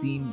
3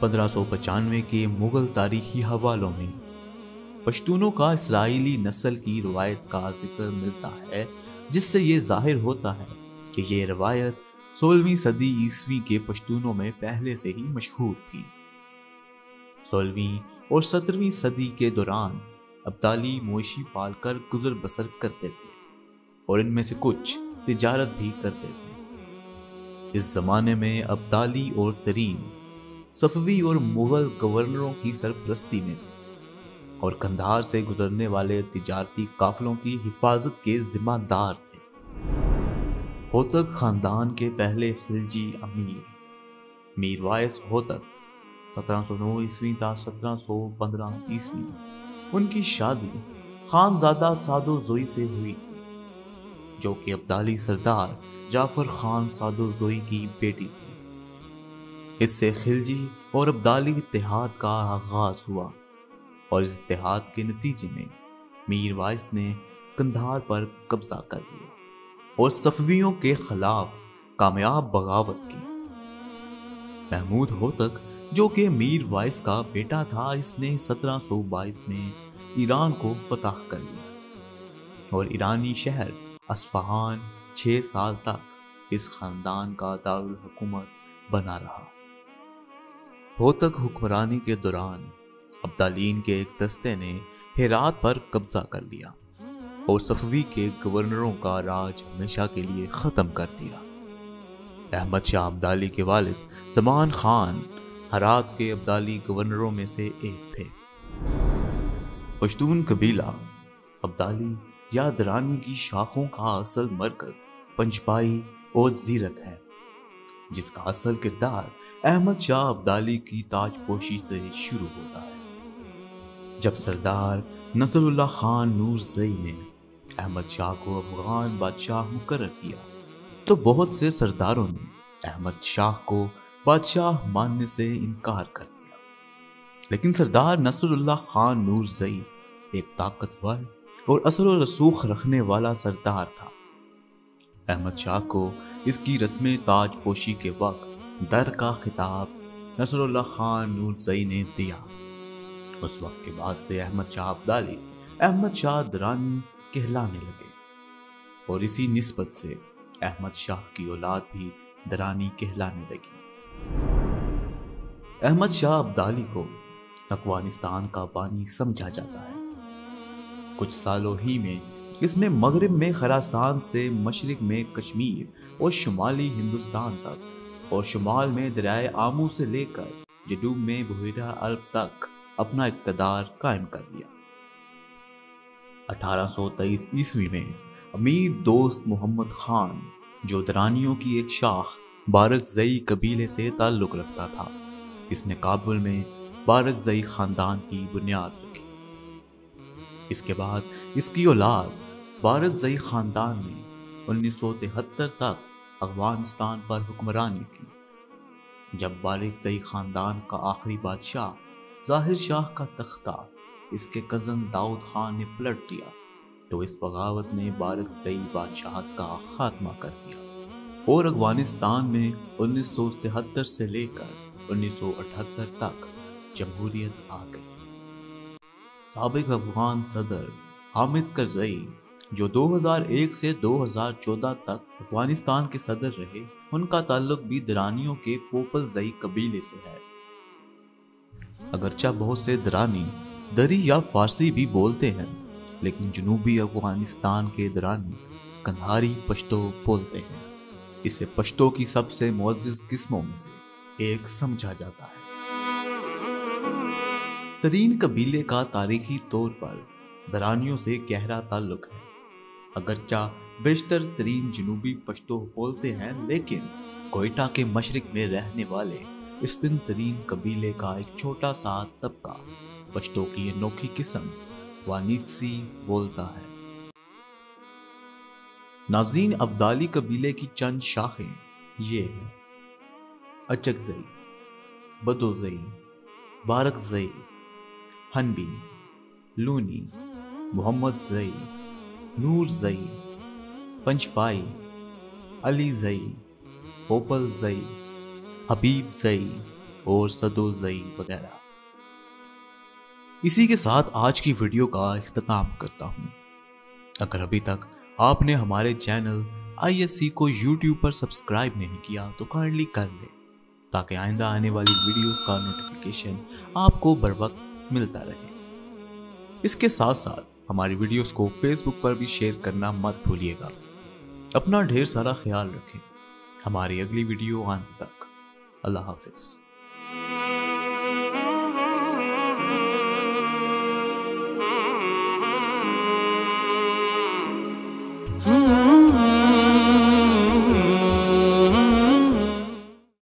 1595 کے مغل تاریخی حوالوں میں پشتونوں کا اسرائیلی نسل کی روایت کا ذکر ملتا ہے، جس سے یہ ظاہر ہوتا ہے کہ یہ روایت 16ویں صدی عیسوی کے پشتونوں میں پہلے سے ہی مشہور تھی۔ 16ویں اور 17ویں صدی کے دوران ابدالی مویشی پال کر گزر بسر کرتے تھے اور ان میں سے کچھ تجارت بھی کرتے تھے۔ اس زمانے میں ابدالی اور ترین صفوی اور مغل گورنروں کی سرپرستی میں تھے اور قندھار سے گزرنے والے تجارتی قافلوں کی حفاظت کے ذمہ دار تھے۔ ہوتک خاندان کے پہلے خلجی امیر میر وائس ہوتک 1709 عیسوی تا 1715 عیسوی، ان کی شادی خانزادہ سادو زوئی سے ہوئی تھی، جو کہ ابدالی سردار جعفر خان سادو زوئی کی بیٹی تھی۔ اس سے خلجی اور ابدالی اتحاد کا آغاز ہوا اور اس اتحاد کے نتیجے میں میر وائس نے قندھار پر قبضہ کر لیا اور صفویوں کے خلاف کامیاب بغاوت کی۔ محمود ہوتک، جو کہ میر وائس کا بیٹا تھا، اس نے 1722 میں ایران کو فتح کر لیا اور ایرانی شہر اصفہان 6 سال تک اس خاندان کا دارالحکومت بنا رہا۔ ہوتک حکمرانی کے دوران ابدالین کے ایک دستے نے ہرات پر قبضہ کر لیا اور صفوی کے گورنروں کا راج ہمیشہ کے لیے ختم کر دیا۔ احمد شاہ ابدالی کے والد زمان خان ہرات کے ابدالی گورنروں میں سے ایک تھے۔ پشتون قبیلہ ابدالی یا درانی کی شاخوں کا اصل مرکز پنجپائی اور زیرک ہے، جس کا اصل کردار احمد شاہ ابدالی کی تاج پوشی سے شروع ہوتا ہے۔ جب سردار نصر اللہ خان نورزئی نے احمد شاہ کو افغان بادشاہ مقرر کیا تو بہت سے سرداروں نے احمد شاہ کو بادشاہ ماننے سے انکار کر دیا، لیکن سردار نصر اللہ خان نورزئی ایک طاقتور اور اثر و رسوخ رکھنے والا سردار تھا۔ احمد شاہ کو اس کی رسم تاج پوشی کے وقت در کا خطاب نصر اللہ خان نورزئی نے دیا۔ اس وقت کے بعد سے احمد شاہ ابدالی احمد شاہ درانی کہلانے لگے اور اسی نسبت سے احمد شاہ کی اولاد بھی درانی کہلانے لگی۔ احمد شاہ ابدالی کو افغانستان کا بانی سمجھا جاتا ہے۔ کچھ سالوں ہی میں اس نے مغرب میں خراسان سے مشرق میں کشمیر اور شمالی ہندوستان تک اور شمال میں دریائے آمو سے لے کر جنوب میں بحیرہ عرب تک اپنا اقتدار قائم کر لیا۔ 1823 عیسوی میں امیر دوست محمد خان، جو درانیوں کی ایک شاخ بارکزئی قبیلے سے تعلق رکھتا تھا، اس نے کابل میں بارکزئی خاندان کی بنیاد رکھی۔ اس کے بعد اس کی اولاد بارکزئی خاندان نے 1973 تک افغانستان پر حکمرانی کی۔ جب بارکزئی خاندان کا آخری بادشاہ ظاہر شاہ کا تختہ اس کے کزن داؤد خان نے پلٹ دیا تو اس بغاوت نے بارکزئی بادشاہت کا خاتمہ کر دیا اور افغانستان میں 1973 سے لے کر 1978 تک جمہوریت آ گئی۔ سابق افغان صدر حامد کرزئی، جو 2001 سے 2014 تک افغانستان کے صدر رہے، ان کا تعلق بھی درانیوں کے پوپل زئی قبیلے سے ہے۔ اگرچہ بہت سے درانی دری یا فارسی بھی بولتے ہیں، لیکن جنوبی افغانستان کے درانی قندھاری پشتو بولتے ہیں۔ اسے پشتو کی سب سے معزز قسموں میں سے ایک سمجھا جاتا ہے۔ ترین قبیلے کا تاریخی طور پر درانیوں سے گہرا تعلق ہے۔ اگرچہ بیشتر ترین جنوبی پشتو بولتے ہیں، لیکن کوئٹہ کے مشرق میں رہنے والے اسپن ترین قبیلے کا ایک چھوٹا سا طبقہ پشتو کی انوکھی قسم وانیتسی بولتا ہے۔ ناظرین، ابدالی قبیلے کی چند شاخیں یہ ہیں: اچکزئی، بدوزئی، بارکزئی، ہنبی، لونی، محمد زئی، نورزئی، پنجپائی، علی زئی، پوپل زئی، حبیب زئی، اور سدوزئی وغیرہ۔ اسی کے ساتھ آج کی ویڈیو کا اختتام کرتا ہوں۔ اگر ابھی تک آپ نے ہمارے چینل ISC کو YouTube پر سبسکرائب نہیں کیا تو کائنڈلی کر لیں تاکہ آئندہ آنے والی ویڈیوز کا نوٹیفیکیشن آپ کو بر وقت ملتا رہے۔ اس کے ساتھ ساتھ ہماری ویڈیوز کو فیس بک پر بھی شیئر کرنا مت بھولیے گا۔ اپنا ڈھیر سارا خیال رکھیں۔ ہماری اگلی ویڈیو آنے تک اللہ حافظ۔